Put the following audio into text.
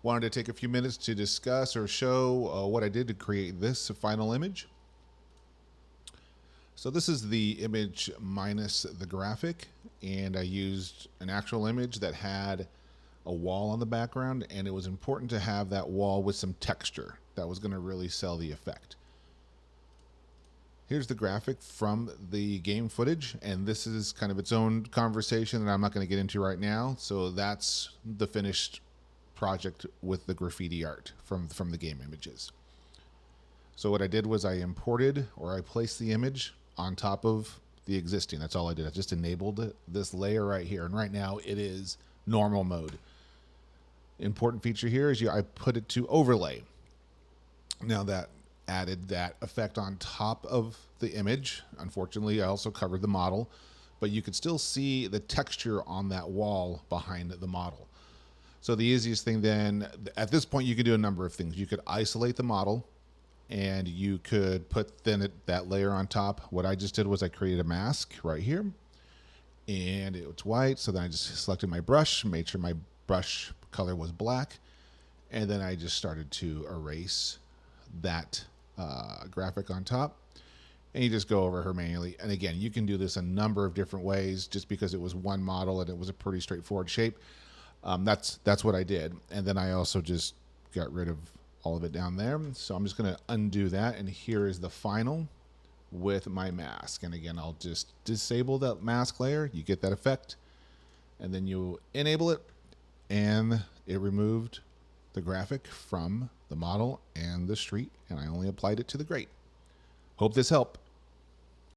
wanted to take a few minutes to discuss or show what I did to create this final image. So this is the image minus the graphic, and I used an actual image that had a wall on the background, and it was important to have that wall with some texture. That was going to really sell the effect. Here's the graphic from the game footage, and this is kind of its own conversation that I'm not going to get into right now. So that's the finished project with the graffiti art from the game images. So what I did was I imported, or I placed the image on top of the existing. That's all I did. I just enabled this layer right here, and right now it is normal mode. Important feature here is I put it to overlay. Now that added that effect on top of the image. Unfortunately, I also covered the model, but you could still see the texture on that wall behind the model. So the easiest thing then, at this point, you can do a number of things. You could isolate the model, and you could put then that layer on top. What I just did was I created a mask right here, and it's white. So then I just selected my brush, made sure my brush color was black, and then I just started to erase that graphic on top, and you just go over her manually. And again, you can do this a number of different ways. Just because it was one model and it was a pretty straightforward shape, that's what I did. And then I also just got rid of all of it down there. So I'm just going to undo that, and here is the final with my mask. And again, I'll just disable that mask layer. You get that effect, and then you enable it, and it removed the graphic from the model and the street, and I only applied it to the grate. Hope this helped.